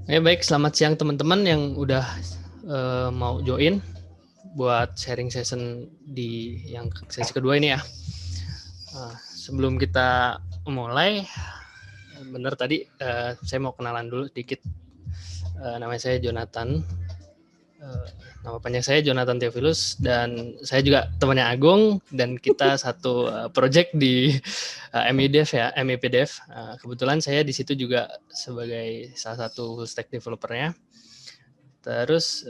Baik, selamat siang teman-teman yang udah mau join buat sharing session di yang sesi kedua ini ya. Sebelum kita mulai, bener tadi saya mau kenalan dulu sedikit. Nama saya Jonathan. Nama panjang saya Jonathan Theophilus dan saya juga temannya Agung dan kita satu project di MEDev ya, MEP Dev. Kebetulan saya di situ juga sebagai salah satu full stack developernya. Terus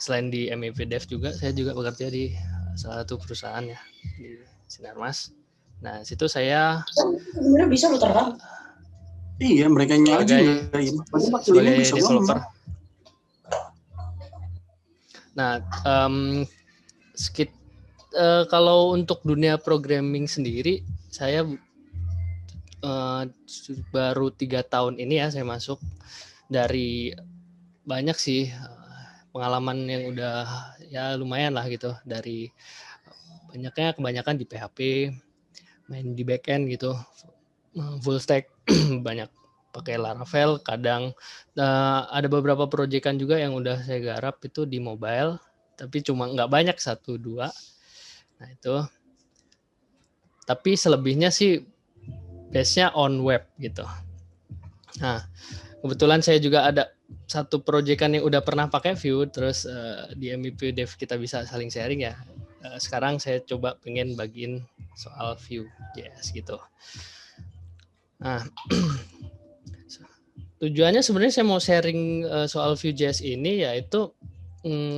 selain di MEP Dev juga, saya juga bekerja di salah satu perusahaan ya di Sinarmas. Nah, situ saya sebenarnya bisa lo terang. Iya, mereka aja sebagai developer. Nah, kalau untuk dunia programming sendiri, saya baru 3 tahun ini ya saya masuk. Dari banyak sih pengalaman yang udah ya lumayan lah gitu, dari kebanyakan di PHP, main di backend gitu, full stack banyak pakai Laravel, kadang ada beberapa proyekan juga yang udah saya garap itu di mobile, tapi cuma nggak banyak 1-2. Nah itu, tapi selebihnya sih base-nya on web gitu. Nah kebetulan saya juga ada satu proyekan yang udah pernah pakai Vue, terus di MEP Dev kita bisa saling sharing ya. Sekarang saya coba pengen bagiin soal Vue.js gitu. Nah, tujuannya sebenarnya saya mau sharing soal Vue.js ini yaitu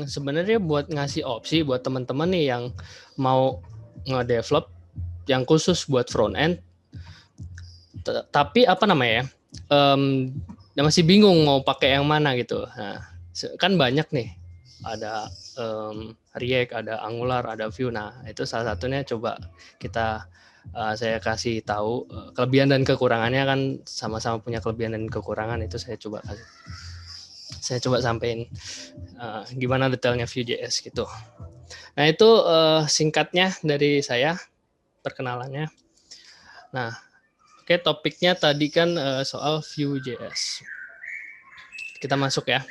sebenarnya buat ngasih opsi buat teman-teman nih yang mau nge-develop yang khusus buat front end, tapi apa namanya ya, masih bingung mau pakai yang mana gitu. Nah, kan banyak nih, ada React, ada Angular, ada Vue. Nah, itu salah satunya coba saya kasih tahu kelebihan dan kekurangannya, kan sama-sama punya kelebihan dan kekurangan, itu saya coba sampein gimana detailnya Vue.js gitu. Nah, itu singkatnya dari saya perkenalannya. Nah, oke, topiknya tadi kan soal Vue.js. Kita masuk ya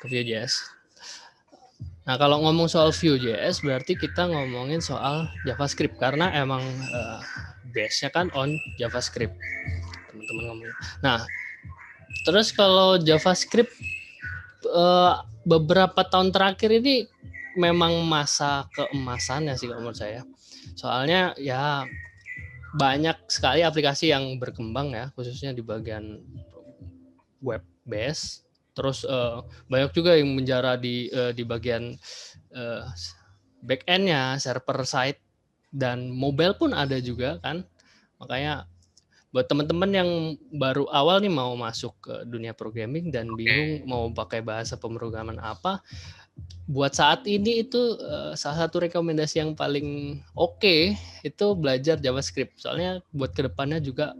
ke Vue.js. Nah, kalau ngomong soal Vue.js berarti kita ngomongin soal JavaScript karena emang base-nya kan on JavaScript. Teman-teman ngomongin. Nah, terus kalau JavaScript beberapa tahun terakhir ini memang masa keemasannya sih kalau menurut saya. Soalnya ya banyak sekali aplikasi yang berkembang ya, khususnya di bagian web base. Terus banyak juga yang menjara di bagian back end-nya, server side, dan mobile pun ada juga kan. Makanya buat teman-teman yang baru awal nih mau masuk ke dunia programming dan bingung mau pakai bahasa pemrograman apa, buat saat ini itu salah satu rekomendasi yang paling oke itu belajar JavaScript. Soalnya buat kedepannya juga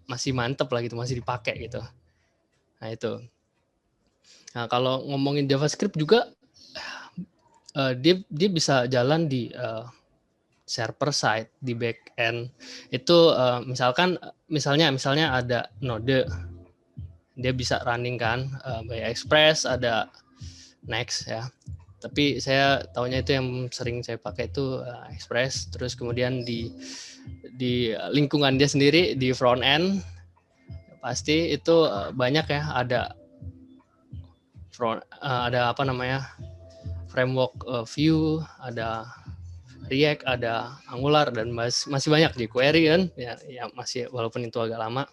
masih mantep lah gitu, masih dipakai gitu. Nah itu. Nah kalau ngomongin JavaScript juga dia bisa jalan di server side, di back end. Itu misalnya ada node, dia bisa running kan by Express, ada Next ya. Tapi saya tahunya itu yang sering saya pakai itu Express. Terus kemudian di lingkungan dia sendiri di front end pasti itu banyak ya, ada apa namanya, framework Vue, ada React, ada Angular, dan masih banyak di jQuery kan ya masih, walaupun itu agak lama.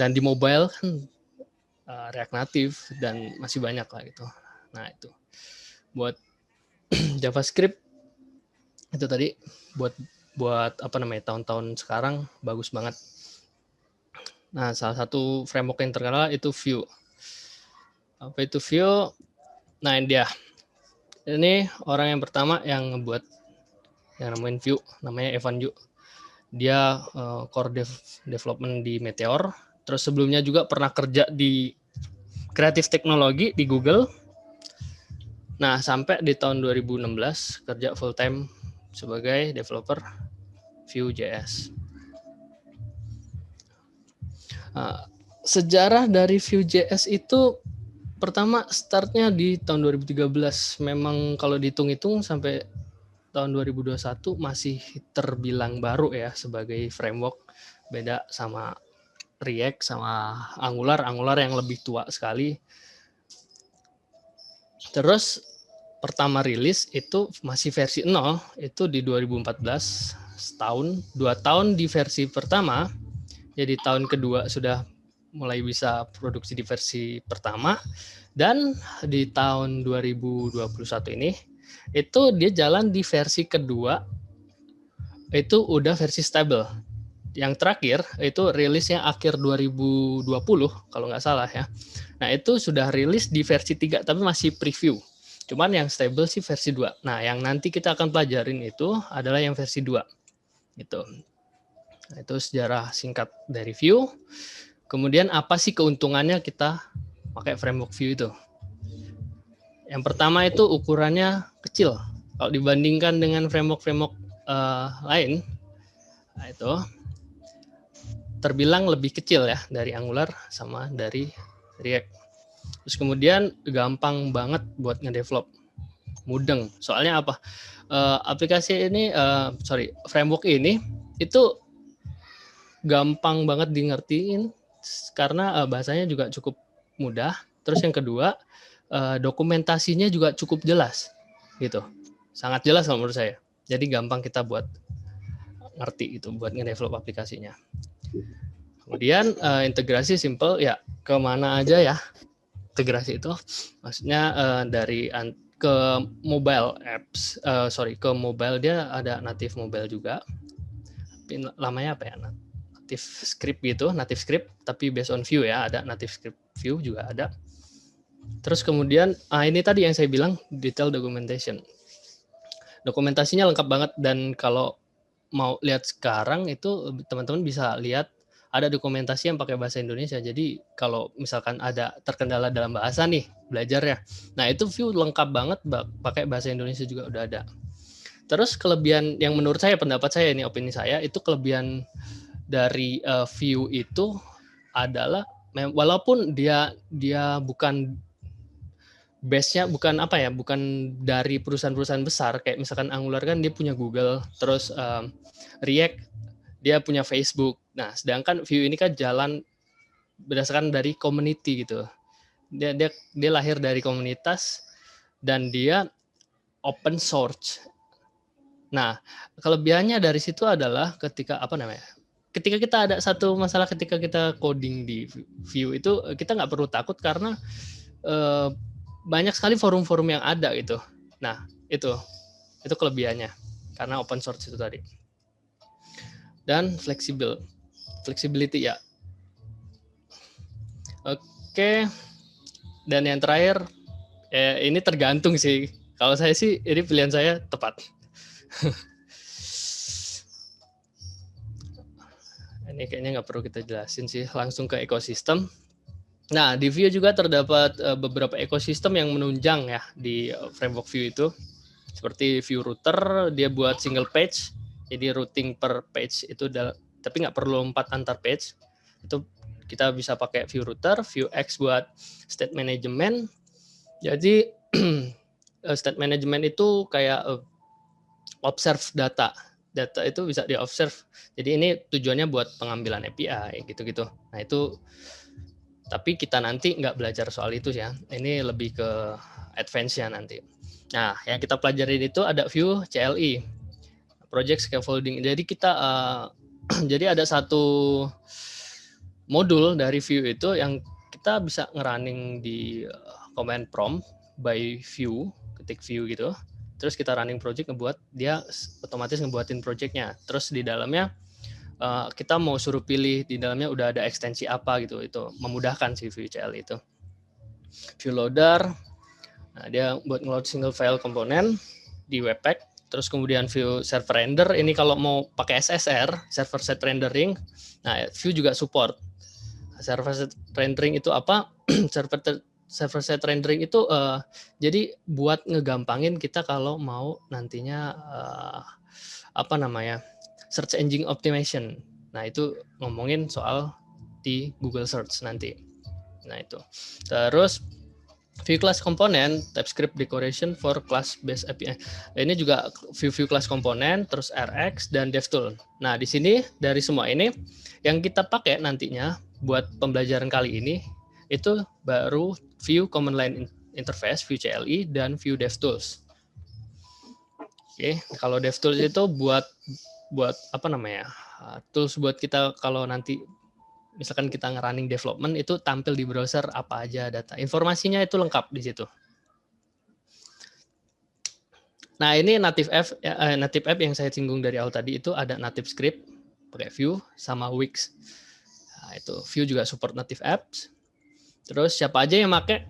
Dan di mobile kan React Native dan masih banyak lah gitu. Nah itu buat JavaScript itu tadi buat apa namanya, tahun-tahun sekarang bagus banget. Nah salah satu framework yang terkenal itu Vue. Apa itu Vue? Nah ini orang yang pertama yang ngebuat, yang nemuin Vue, namanya Evan You. Dia core development di Meteor. Terus sebelumnya juga pernah kerja di kreatif teknologi di Google. Nah, sampai di tahun 2016 kerja full time sebagai developer Vue.js. sejarah dari Vue.js itu pertama startnya di tahun 2013. Memang kalau dihitung-hitung sampai tahun 2021 masih terbilang baru ya sebagai framework, beda sama React sama Angular yang lebih tua sekali. Terus pertama rilis itu masih versi 0, itu di 2014, setahun, 2 tahun di versi pertama, jadi tahun kedua sudah mulai bisa produksi di versi pertama, dan di tahun 2021 ini, itu dia jalan di versi kedua, itu udah versi stable. Yang terakhir, itu rilisnya akhir 2020, kalau nggak salah ya. Nah, itu sudah rilis di versi 3, tapi masih preview. Cuman yang stable sih versi 2. Nah, yang nanti kita akan pelajarin itu adalah yang versi 2. Gitu. Nah, itu sejarah singkat dari Vue. Kemudian apa sih keuntungannya kita pakai framework Vue itu? Yang pertama itu ukurannya kecil. Kalau dibandingkan dengan framework-framework lain, nah itu terbilang lebih kecil ya dari Angular sama dari React. Terus kemudian gampang banget buat ngedevelop, mudeng. Soalnya apa? Aplikasi ini, framework ini itu gampang banget dingertiin karena bahasanya juga cukup mudah. Terus yang kedua, dokumentasinya juga cukup jelas, gitu. Sangat jelas kalau menurut saya. Jadi gampang kita buat ngerti gitu, buat ngedevelop aplikasinya. Kemudian integrasi simple ya, kemana aja ya integrasi itu, maksudnya dari ke mobile apps, ke mobile dia ada native mobile juga, lamanya apa ya, native script gitu, native script tapi based on Vue ya, ada native script Vue juga ada. Terus kemudian ini tadi yang saya bilang detail documentation, dokumentasinya lengkap banget, dan kalau mau lihat sekarang itu teman-teman bisa lihat ada dokumentasi yang pakai bahasa Indonesia. Jadi kalau misalkan ada terkendala dalam bahasa nih belajarnya, nah itu Vue lengkap banget pakai bahasa Indonesia juga udah ada. Terus kelebihan yang menurut saya, pendapat saya ini, opini saya, itu kelebihan dari Vue itu adalah walaupun dia bukan base-nya bukan dari perusahaan-perusahaan besar kayak misalkan Angular kan dia punya Google, terus React dia punya Facebook. Nah, sedangkan Vue ini kan jalan berdasarkan dari community gitu. Dia lahir dari komunitas dan dia open source. Nah, kelebihannya dari situ adalah ketika kita ada satu masalah ketika kita coding di Vue itu, kita nggak perlu takut karena banyak sekali forum-forum yang ada gitu. Nah, itu kelebihannya karena open source itu tadi. Dan flexibility ya. Oke. Dan yang terakhir, ini tergantung sih. Kalau saya sih, ini pilihan saya tepat. Ini kayaknya nggak perlu kita jelasin sih, langsung ke ekosistem. Nah, di Vue juga terdapat beberapa ekosistem yang menunjang ya di framework Vue itu. Seperti Vue Router, dia buat single page, jadi routing per page itu, tapi nggak perlu lompat antar page. Itu kita bisa pakai Vue Router, Vuex buat state management. Jadi state management itu kayak observe data itu bisa di observe. Jadi ini tujuannya buat pengambilan API gitu-gitu. Nah itu, tapi kita nanti nggak belajar soal itu ya. Ini lebih ke advance-nya nanti. Nah, yang kita pelajarin itu ada Vue CLI, Project Scaffolding. Jadi kita jadi ada satu modul dari Vue itu yang kita bisa ngerunning di command prompt by Vue, ketik Vue gitu. Terus kita running project, dia otomatis ngebuatin projectnya. Terus di dalamnya kita mau suruh pilih di dalamnya udah ada ekstensi apa gitu, itu memudahkan si Vue CLI itu. Vue Loader, nah dia buat ngeload single file komponen di Webpack. Terus kemudian Vue Server Render, ini kalau mau pakai SSR, Server Side Rendering, nah Vue juga support. Server Side Rendering itu apa? Server Side Rendering itu jadi buat ngegampangin kita kalau mau nantinya search engine optimization. Nah, itu ngomongin soal di Google Search nanti. Nah itu. Terus view class component, TypeScript decoration for class-based API. Ini juga view class component, terus Rx dan DevTool. Nah di sini dari semua ini yang kita pakai nantinya buat pembelajaran kali ini itu baru view command line interface, view CLI, dan view DevTools. Oke, kalau DevTools itu buat apa namanya? Tools buat kita kalau nanti misalkan kita nge-running development itu tampil di browser apa aja data. Informasinya itu lengkap di situ. Nah, ini native app yang saya singgung dari awal tadi itu ada native script pakai Vue sama Wix. Nah, itu Vue juga support native apps. Terus siapa aja yang pakai?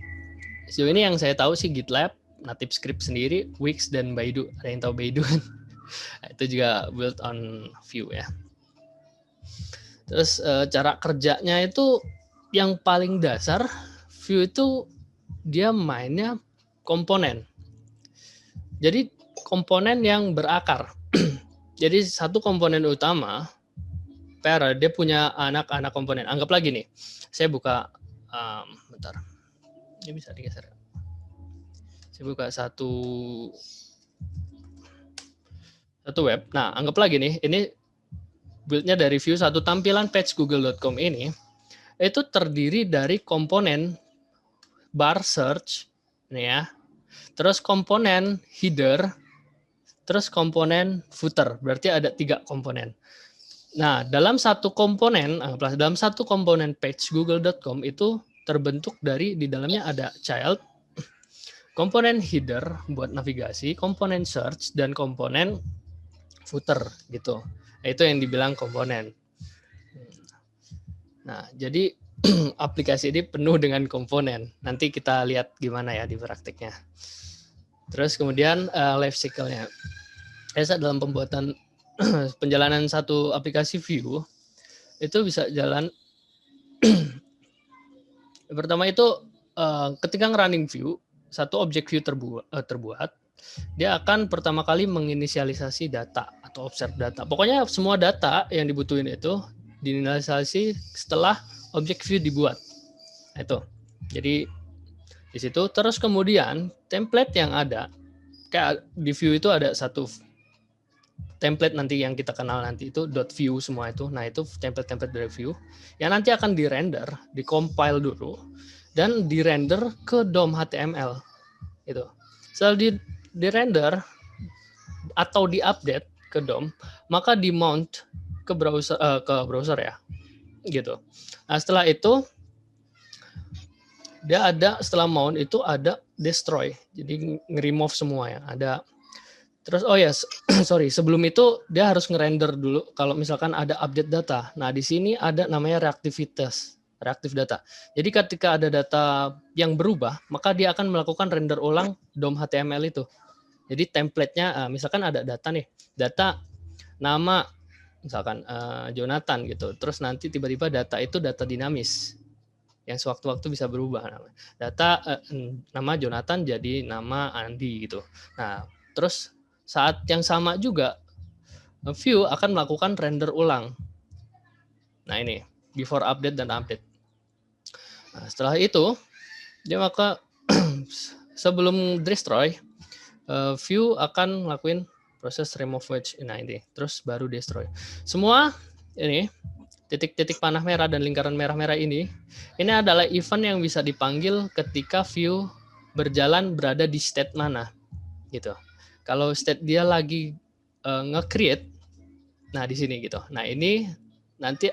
Sejauh ini yang saya tahu sih GitLab, native script sendiri, Wix dan Baidu. Ada yang tahu Baidu kan? Itu juga built on Vue ya. Terus cara kerjanya itu yang paling dasar, Vue itu dia mainnya komponen. Jadi komponen yang berakar. Jadi satu komponen utama, dia punya anak-anak komponen. Anggap lagi nih, saya buka, bentar. Ini bisa digeser. Saya buka satu web. Nah, anggap lagi nih, ini build-nya dari Vue, satu tampilan page google.com ini, itu terdiri dari komponen bar search, nih ya, terus komponen header, terus komponen footer, berarti ada 3 komponen. Nah, dalam satu komponen, anggaplah dalam satu komponen page google.com itu terbentuk dari di dalamnya ada child, komponen header buat navigasi, komponen search, dan komponen footer gitu. Itu yang dibilang komponen. Nah, jadi aplikasi ini penuh dengan komponen. Nanti kita lihat gimana ya di praktiknya. Terus kemudian life cycle-nya. Dalam pembuatan penjalanan satu aplikasi Vue itu bisa jalan. Pertama itu ketika running Vue, satu objek Vue terbuat, dia akan pertama kali menginisialisasi data atau observe data. Pokoknya semua data yang dibutuhin itu diinisialisasi setelah objek Vue dibuat. Itu. Jadi di situ terus kemudian template yang ada kayak di Vue itu ada satu template nanti yang kita kenal nanti itu .vue semua itu. Nah, itu template-template dari Vue yang nanti akan di-render, di-compile dulu dan di-render ke DOM HTML. Itu. Setelah di-render atau di-update ke DOM, maka di-mount ke browser ya. Gitu. Nah, setelah itu dia ada setelah mount itu ada destroy. Jadi nge-remove semua ya. Ada terus sorry, sebelum itu dia harus nge-render dulu kalau misalkan ada update data. Nah, di sini ada namanya reactive data. Jadi ketika ada data yang berubah, maka dia akan melakukan render ulang DOM HTML itu. Jadi template-nya misalkan ada data nih, data nama misalkan Jonathan gitu. Terus nanti tiba-tiba data itu data dinamis yang sewaktu-waktu bisa berubah. Data nama Jonathan jadi nama Andi gitu. Nah, terus saat yang sama juga Vue akan melakukan render ulang. Nah, ini before update dan update. Nah, setelah itu dia maka sebelum destroy, Vue akan ngelakuin proses remove wedge. Nah, ini terus baru destroy. Semua ini titik-titik panah merah dan lingkaran merah-merah ini adalah event yang bisa dipanggil ketika Vue berada di state mana gitu. Kalau state dia lagi nge-create, nah di sini gitu. Nah, ini nanti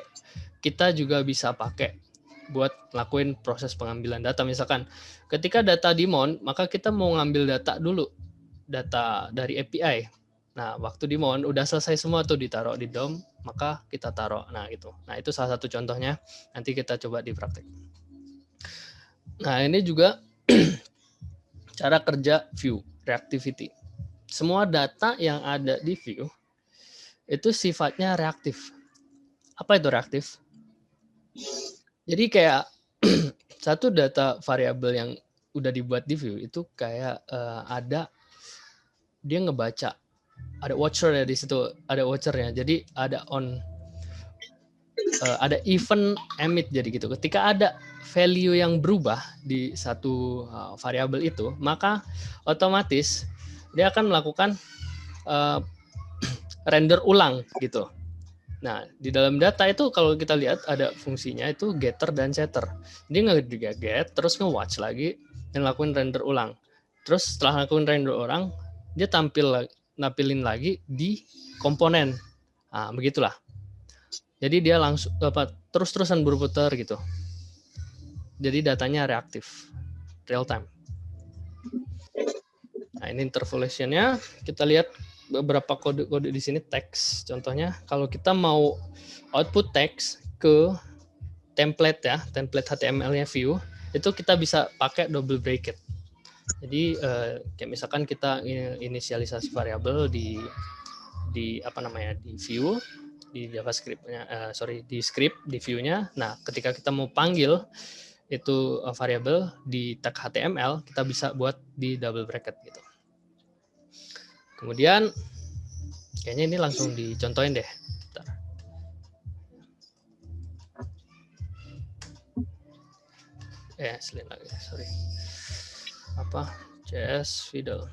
kita juga bisa pakai buat lakuin proses pengambilan data. Misalkan ketika data di mount, maka kita mau ngambil data dulu, data dari API. Nah, waktu di mount udah selesai semua tuh ditaruh di DOM, maka kita taruh. Nah, gitu. Nah, itu salah satu contohnya. Nanti kita coba di praktek. Nah, ini juga cara kerja Vue, reactivity. Semua data yang ada di Vue itu sifatnya reaktif. Apa itu reaktif? Jadi kayak satu data variabel yang udah dibuat di Vue itu kayak ada dia ngebaca, ada watcher ya di situ, ada watchernya. Jadi ada on ada event emit jadi gitu. Ketika ada value yang berubah di satu variabel itu, maka otomatis dia akan melakukan render ulang gitu. Nah, di dalam data itu kalau kita lihat ada fungsinya itu getter dan setter. Dia nge-get, terus nge-watch lagi, dan lakuin render ulang. Terus setelah lakuin render ulang, dia nampilin lagi di komponen. Nah, begitulah. Jadi dia langsung terus-terusan berputar gitu. Jadi datanya reaktif, real time. Nah, ini interpolation-nya. Kita lihat beberapa kode-kode di sini teks. Contohnya kalau kita mau output teks ke template ya, template HTML-nya view, itu kita bisa pakai double bracket. Jadi kayak misalkan kita inisialisasi variabel di apa namanya di view di JavaScript-nya, di script di view-nya. Nah, ketika kita mau panggil itu variabel di tag HTML, kita bisa buat di double bracket gitu. Kemudian kayaknya ini langsung dicontohin deh. Bentar. Selain lagi, sorry. Apa? JS Fiddle.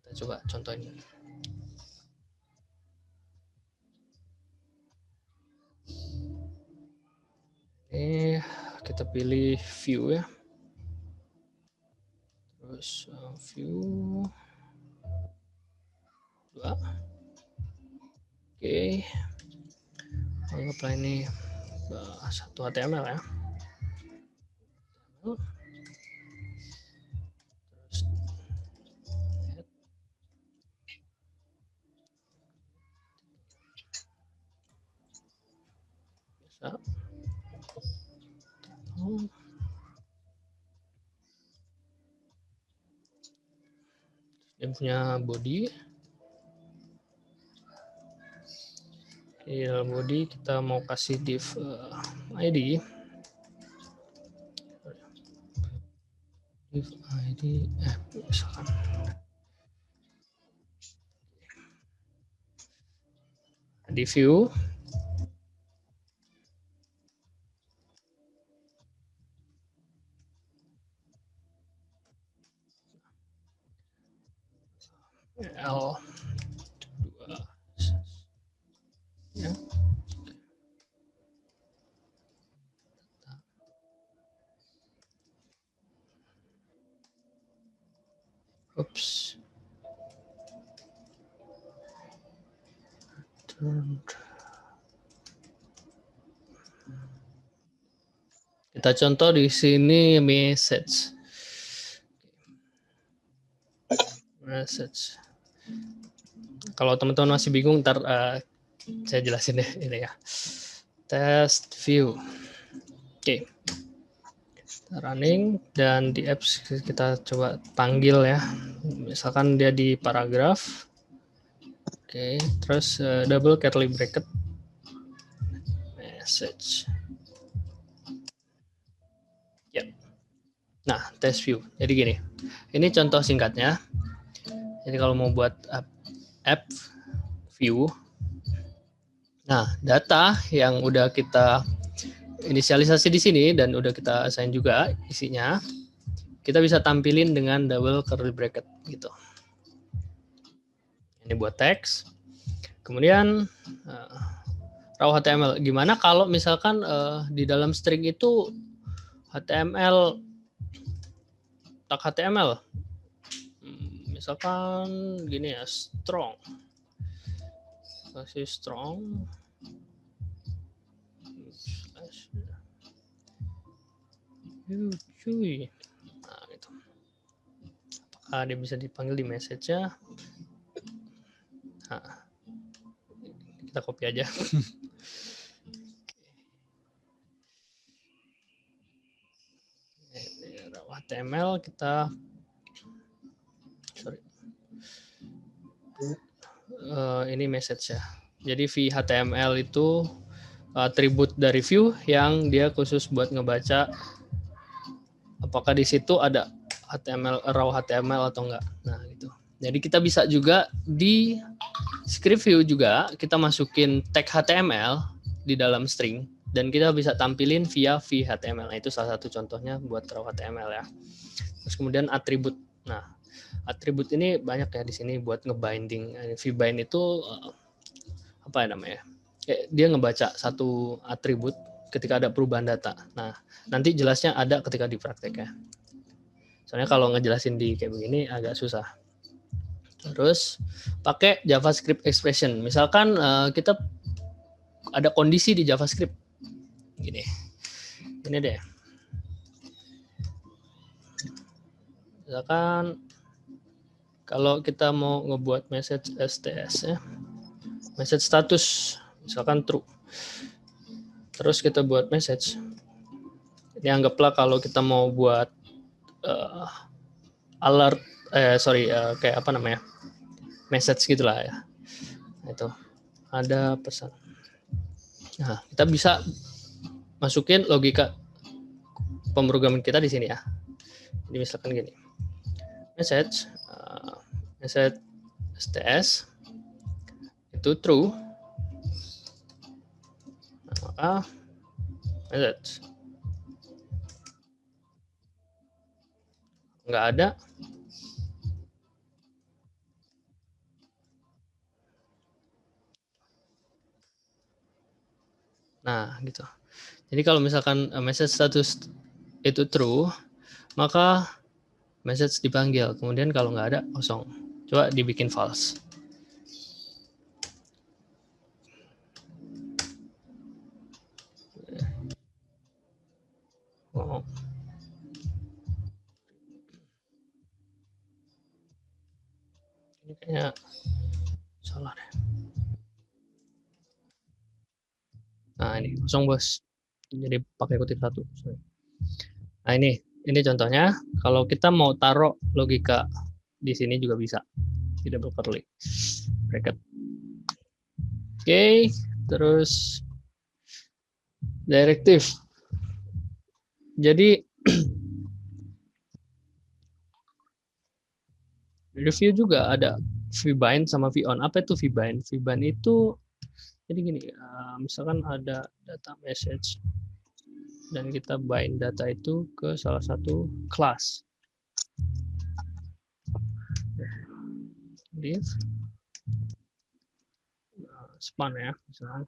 Kita coba contohin. Ini kita pilih view ya. Terus view 2. Oke. Anggaplah ini satu HTML ya. Terus bisa. Dia punya body. Di dalam body kita mau kasih div ID. Div ID misalkan. Di view. L2 ya. Oops. Kita contoh di sini message. Kalau teman-teman masih bingung, ntar saya jelasin deh ini ya. Test view. Oke. Running dan di apps kita coba panggil ya. Misalkan dia di paragraf. Oke, terus double curly bracket message. Ya. Nah, test view. Jadi gini. Ini contoh singkatnya. Jadi kalau mau buat app view, nah data yang udah kita inisialisasi di sini dan udah kita assign juga isinya, kita bisa tampilin dengan double curly bracket gitu. Ini buat teks. Kemudian raw HTML. Gimana kalau misalkan di dalam string itu HTML tag HTML? Misalkan gini ya, strong. Kasih strong. Cuy. Nah, gitu. Apakah dia bisa dipanggil di message-nya? Nah, kita copy aja. HTML kita ini message ya. Jadi v-HTML itu atribut dari view yang dia khusus buat ngebaca apakah di situ ada HTML raw HTML atau enggak. Nah, gitu. Jadi kita bisa juga di script view juga kita masukin tag HTML di dalam string dan kita bisa tampilin via v-HTML. Nah, itu salah satu contohnya buat raw HTML ya. Terus kemudian atribut. Nah, atribut ini banyak ya di sini buat ngebinding. V-bind itu apa ya namanya? Dia ngebaca satu atribut ketika ada perubahan data. Nah, nanti jelasnya ada ketika di praktek ya. Soalnya kalau ngejelasin di kayak begini agak susah. Terus pakai JavaScript expression. Misalkan kita ada kondisi di JavaScript. Gini. Ini deh. Misalkan kalau kita mau ngebuat message STS ya. Message status misalkan true. Terus kita buat message. Ini anggaplah kalau kita mau buat alert kayak apa namanya? Message gitulah ya. Itu ada pesan. Nah, kita bisa masukin logika pemrograman kita di sini ya. Jadi misalkan gini. Message STS itu true. Nah, maka message nggak ada. Nah, gitu. Jadi kalau misalkan message status itu true, maka message dipanggil. Kemudian kalau nggak ada, kosong. Coba dibikin false. Oh. Ini kayaknya salah deh. Nah, ini kosong, bos. Jadi pakai kutip satu. Nah, ini contohnya. Kalau kita mau taruh logika di sini juga bisa. Tidak berperlu. Bracket. Oke, terus directive. Jadi review juga ada vbind sama von. Apa itu vbind? Vbind itu jadi gini, misalkan ada data message dan kita bind data itu ke salah satu kelas. Div span ya, misalkan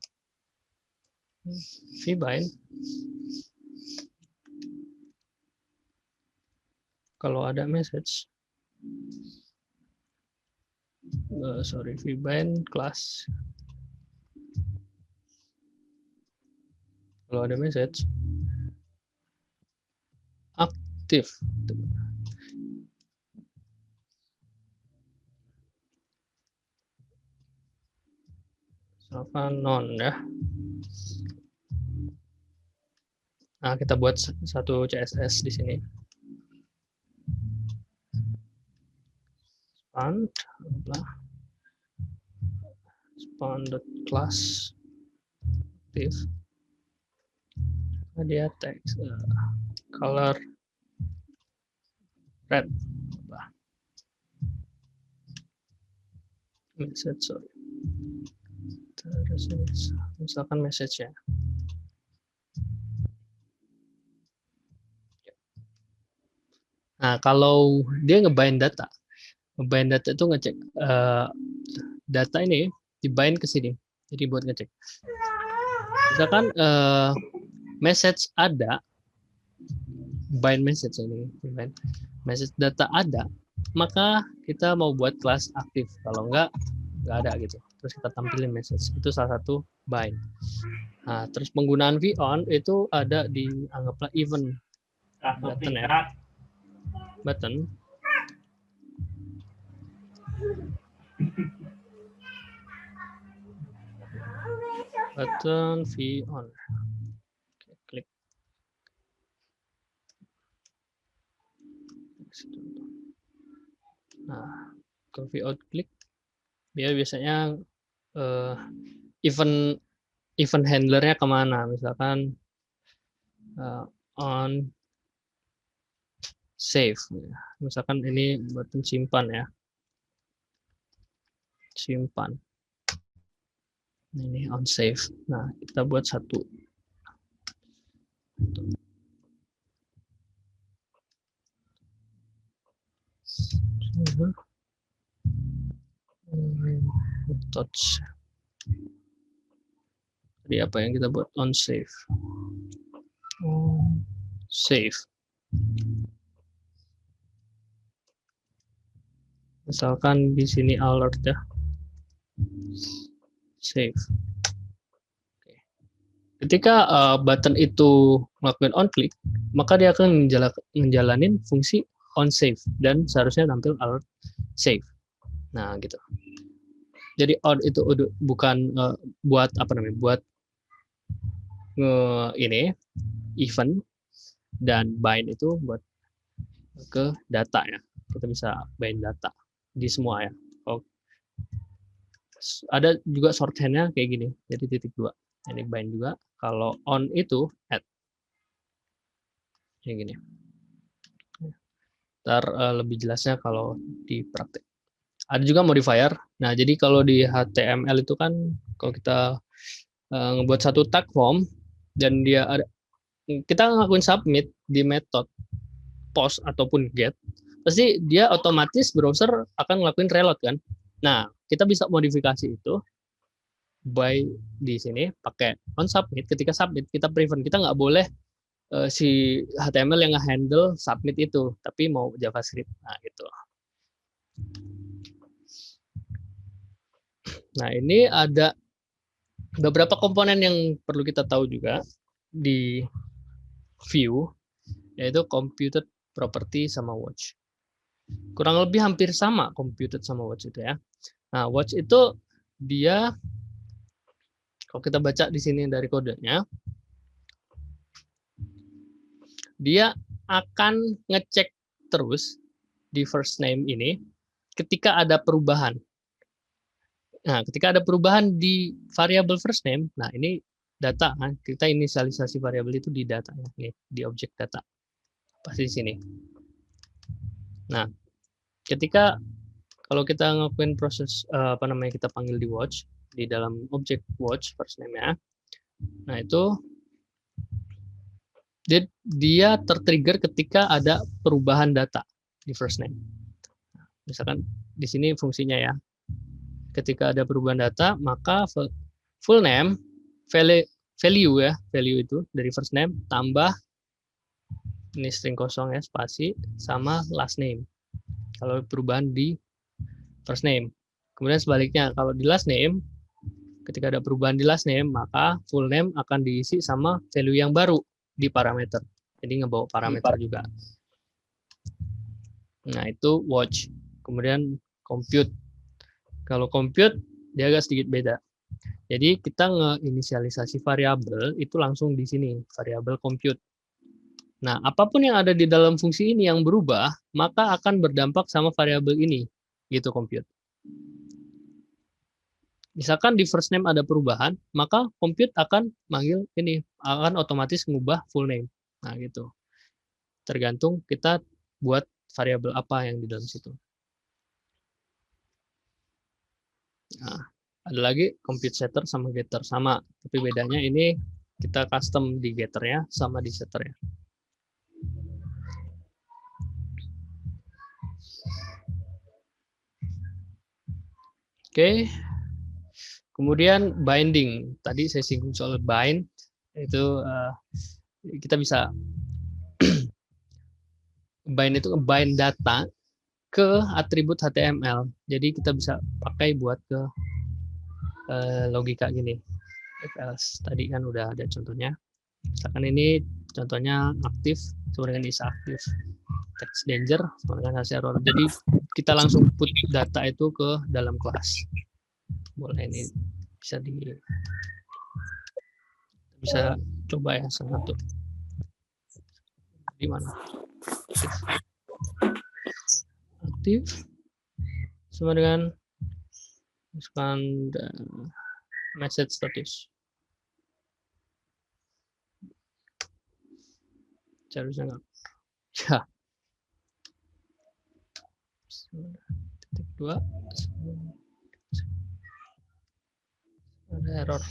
vbind. Kalau ada message, vbind class. Kalau ada message aktif. Misalkan non ya. Nah, kita buat satu CSS di sini. Span.class aktif. Dia text color red. Message, sorry. Terus misalkan message ya. Nah, kalau dia ngebind data itu ngecek data ini dibind ke sini. Jadi buat ngecek. Misalkan message ada, bind message ini, message data ada, maka kita mau buat kelas aktif. Kalau nggak ada gitu. Terus kita tampilin message. Itu salah satu bind. Nah, terus penggunaan von itu ada di anggaplah event button ya. Button. Button von. Oke, klik. Nah, ke vout klik. Dia biasanya event handlernya kemana? Misalkan on save. Misalkan ini button simpan ya. simpan. Ini on save. Nah, kita buat satu. Touch. Jadi apa yang kita buat on save? Save. Misalkan di sini alert ya. Save. Oke. Ketika button itu melakukan on click, maka dia akan menjalanin fungsi on save dan seharusnya tampil alert save. Nah, gitu. Jadi on itu bukan buat apa namanya? Buat ini event, dan bind itu buat ke data ya. Kita bisa bind data di semua ya. Oh. Ada juga shorthandnya kayak gini. Jadi titik 2. Ini bind juga. Kalau on itu add. Kayak gini. Ntar lebih jelasnya kalau di praktek. Ada juga modifier. Nah, jadi kalau di HTML itu kan kalau kita ngebuat satu tag form dan dia ada, kita ngelakuin submit di method post ataupun get, pasti dia otomatis browser akan ngelakuin reload kan. Nah, kita bisa modifikasi itu by di sini pakai on submit. Ketika submit kita prevent, kita nggak boleh si HTML yang nge-handle submit itu, tapi mau JavaScript. Nah, gitu. Nah, ini ada beberapa komponen yang perlu kita tahu juga di view, yaitu computed property sama watch. Kurang lebih hampir sama computed sama watch itu ya. Nah, watch itu dia, kalau kita baca di sini dari kodenya, dia akan ngecek terus di first name ini ketika ada perubahan. Nah, ketika ada perubahan di variabel first name, nah ini data kan, kita inisialisasi variabel itu di data nih, di objek data. Pasti di sini. Nah, ketika kalau kita ngelakuin proses apa namanya, kita panggil di watch, di dalam objek watch first name-nya. Nah, itu dia tertrigger ketika ada perubahan data di first name. Misalkan di sini fungsinya ya. Ketika ada perubahan data, maka full name value ya, value itu dari first name tambah ini string kosong ya, spasi sama last name. Kalau perubahan di first name. Kemudian sebaliknya, kalau di last name, ketika ada perubahan di last name, maka full name akan diisi sama value yang baru di parameter. Jadi ngebawa parameter juga. Nah, itu watch. Kemudian compute. Kalau compute, dia agak sedikit beda. Jadi kita ngeinisialisasi variabel itu langsung di sini, variabel compute. Nah, apapun yang ada di dalam fungsi ini yang berubah, maka akan berdampak sama variabel ini, gitu compute. Misalkan di first name ada perubahan, maka compute akan manggil ini, akan otomatis mengubah full name. Nah, gitu. Tergantung kita buat variabel apa yang di dalam situ. Nah, ada lagi compute setter sama getter, sama, tapi bedanya ini kita custom di getternya sama di setternya. Oke. Kemudian binding. Tadi saya singgung soal bind, itu kita bisa bind itu bind data ke atribut HTML. Jadi kita bisa pakai buat ke logika gini. If else tadi kan udah ada contohnya. Misalkan ini contohnya aktif sama dengan is aktif. Text danger sama dengan hasil error. Jadi kita langsung put data itu ke dalam kelas. Boleh ini bisa coba ya satu. Di mana? Aktif sama dengan misalkan message status. Seharusnya enggak. Ya. Titik 2. Ada error.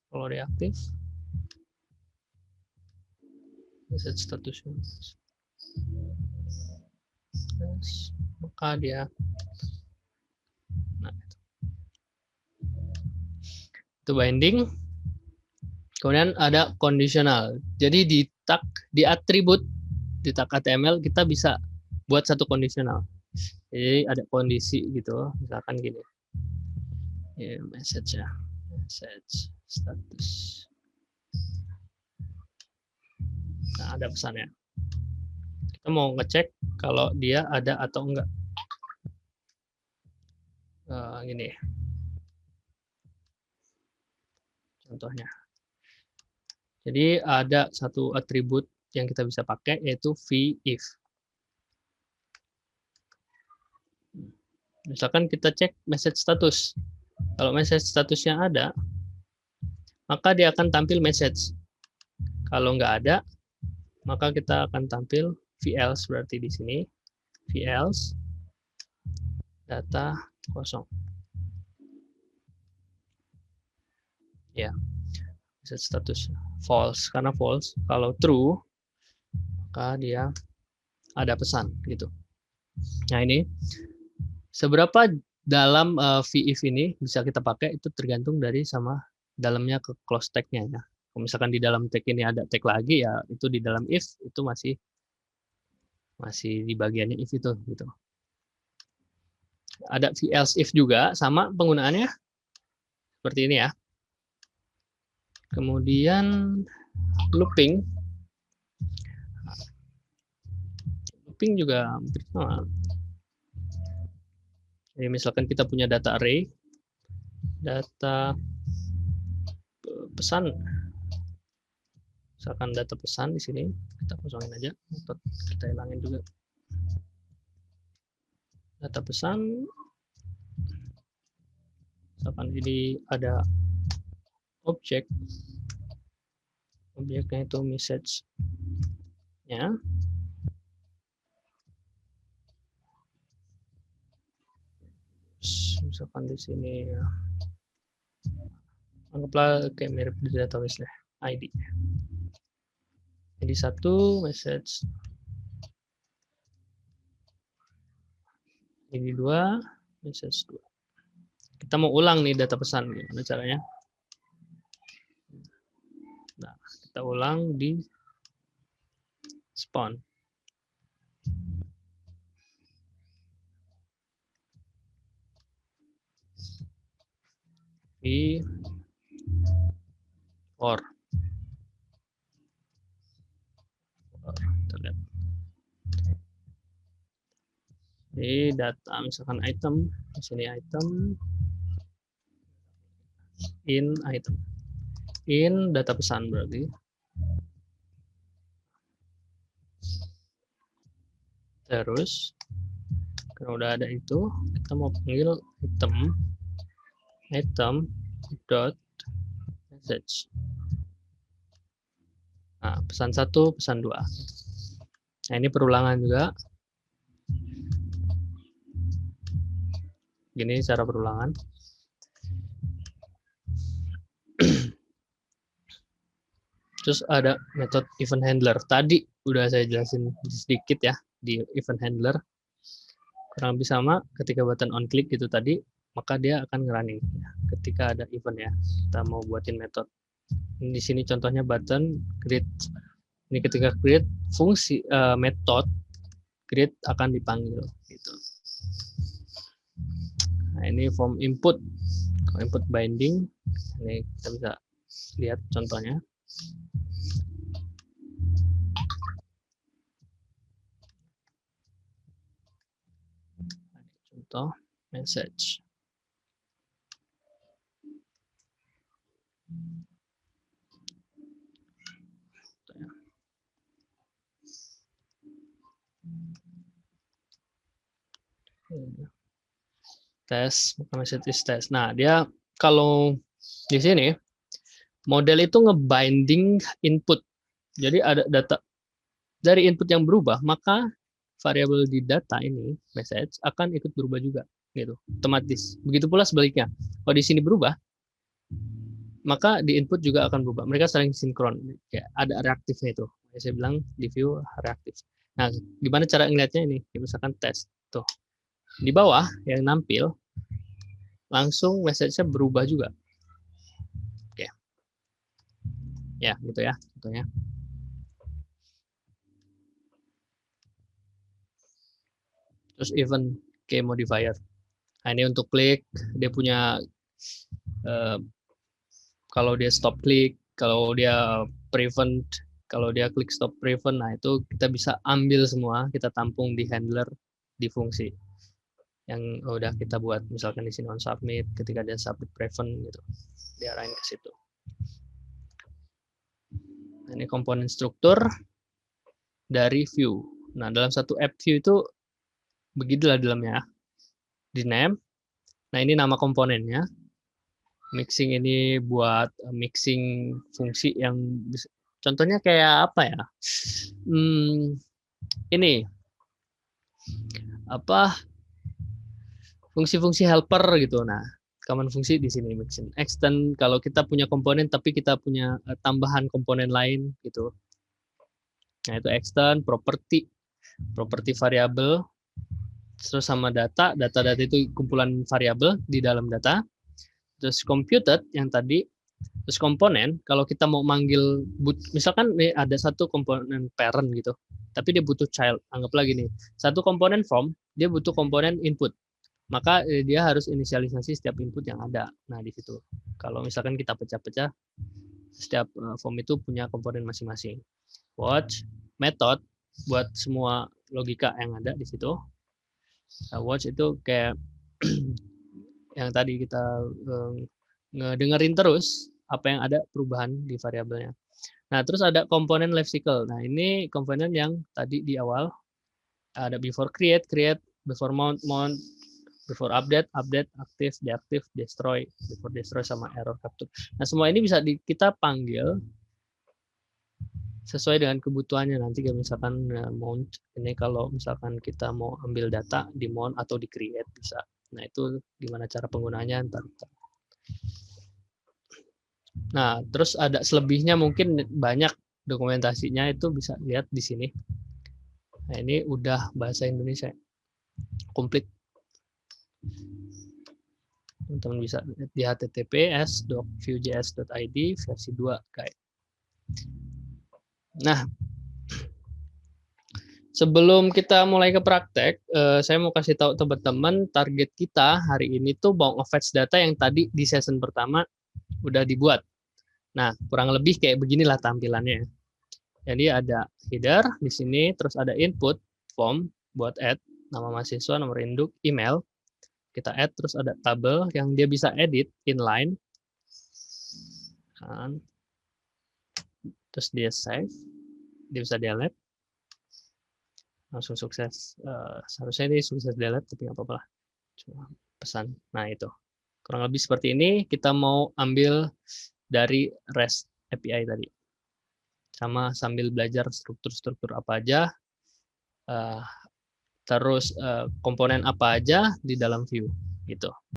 Kalau reaktif, message statusnya, maka dia, nah itu binding. Kemudian ada conditional. Jadi di tag, di atribut, di tag HTML kita bisa buat satu conditional. Jadi ada kondisi gitu, misalkan gini, ya, message ya, message status. Nah, ada pesannya. Kita mau ngecek kalau dia ada atau enggak. Gini, contohnya. Jadi ada satu atribut yang kita bisa pakai yaitu v-if. Misalkan kita cek message status. Kalau message statusnya ada, maka dia akan tampil message. Kalau nggak ada, maka kita akan tampil v-else, berarti di sini v-else data kosong. Ya, message status false, karena false. Kalau true, maka dia ada pesan gitu. Nah ini seberapa dalam v-if ini bisa kita pakai itu tergantung dari sama dalamnya ke close tag-nya ya. Kalau misalkan di dalam tag ini ada tag lagi ya itu di dalam if itu masih di bagiannya if itu gitu. Ada v-else if juga sama penggunaannya seperti ini ya. Kemudian looping. Looping juga hampir sama. Jadi misalkan kita punya data array, data pesan, misalkan data pesan di sini kita kosongin aja, atau kita hilangin juga. Data pesan, misalkan ini ada objek, objeknya itu message-nya. Misalkan di sini anggaplah kayak mirip di database deh, ID. Jadi satu message, ini dua message dua. Kita mau ulang nih data pesan, gimana caranya? Nah, kita ulang di spawn. Di or terlihat di data misalkan item, di sini item, in item, in data pesan berarti terus kalau udah ada itu kita mau panggil item dot message. Nah, pesan 1, pesan 2. Nah, ini perulangan juga. Gini cara perulangan. Terus ada metode event handler. Tadi udah saya jelasin sedikit ya di event handler. Kurang lebih sama ketika button on click gitu tadi, maka dia akan ngerunning ketika ada event ya. Kita mau buatin metode. Di sini contohnya button create. Ini ketika create fungsi metode create akan dipanggil gitu. Nah, ini form input. Input binding. Ini kita bisa lihat contohnya. Contoh message. Tes, message is test. Nah, dia kalau di sini model itu ngebinding input. Jadi ada data dari input yang berubah, maka variabel di data ini, message, akan ikut berubah juga, gitu, otomatis. Begitu pula sebaliknya. Kalau di sini berubah, maka di input juga akan berubah. Mereka saling sinkron, kayak ada reaktifnya itu. Saya bilang di view reaktif. Nah, gimana cara ngeliatnya ini? Misalkan tes, tuh. Di bawah yang nampil, langsung message-nya berubah juga. Oke. Ya, gitu ya, contohnya. Terus event key modifier. Nah, ini untuk klik, dia punya kalau dia stop klik, kalau dia prevent, kalau dia klik stop prevent, nah itu kita bisa ambil semua, kita tampung di handler di fungsi yang udah kita buat, misalkan di sini on submit, ketika dia submit prevent gitu, diarahin ke situ. Nah, ini komponen struktur dari view. Nah, dalam satu app view itu begitulah dalamnya. Di name. Nah, ini nama komponennya. Mixing ini buat mixing fungsi yang bisa, contohnya kayak apa ya? Ini apa? Fungsi-fungsi helper gitu. Nah, common fungsi di sini mixing. Extend kalau kita punya komponen tapi kita punya tambahan komponen lain gitu. Nah, itu extend, property variabel, terus sama data itu kumpulan variabel di dalam data. Terus computed yang tadi, terus komponen, kalau kita mau manggil, misalkan ada satu komponen parent gitu, tapi dia butuh child, anggaplah gini, satu komponen form, dia butuh komponen input, maka dia harus inisialisasi setiap input yang ada. Nah, di situ. Kalau misalkan kita pecah-pecah, setiap form itu punya komponen masing-masing. Watch, method, buat semua logika yang ada di situ. Nah, watch itu kayak yang tadi kita ngedengerin terus apa yang ada perubahan di variabelnya. Nah, terus ada komponen lifecycle. Nah, ini komponen yang tadi di awal ada before create, before mount, before update, active, deactive, destroy, before destroy sama error capture. Nah, semua ini bisa kita panggil sesuai dengan kebutuhannya. Nanti kalau misalkan mount, ini kalau misalkan kita mau ambil data di mount atau di create bisa. Nah, itu gimana cara penggunaannya ntar. Nah, terus ada selebihnya mungkin banyak dokumentasinya itu bisa lihat di sini. Nah, ini udah bahasa Indonesia komplit. Teman-teman bisa lihat di https://doc.vue.js.id versi 2 guide. Nah, sebelum kita mulai ke praktek, saya mau kasih tahu teman-teman target kita hari ini tuh mau nge-fetch data yang tadi di season pertama udah dibuat. Nah, kurang lebih kayak beginilah tampilannya. Jadi ada header di sini, terus ada input form buat add nama mahasiswa, nomor induk, email. Kita add, terus ada tabel yang dia bisa edit inline. Terus dia save, dia bisa delete. Langsung sukses. Seharusnya ini sukses delete, tapi nggak apa-apa lah. Cuma pesan. Nah, itu. Kurang lebih seperti ini. Kita mau ambil dari REST API tadi. Sama sambil belajar struktur-struktur apa aja. Terus komponen apa aja di dalam view. Gitu.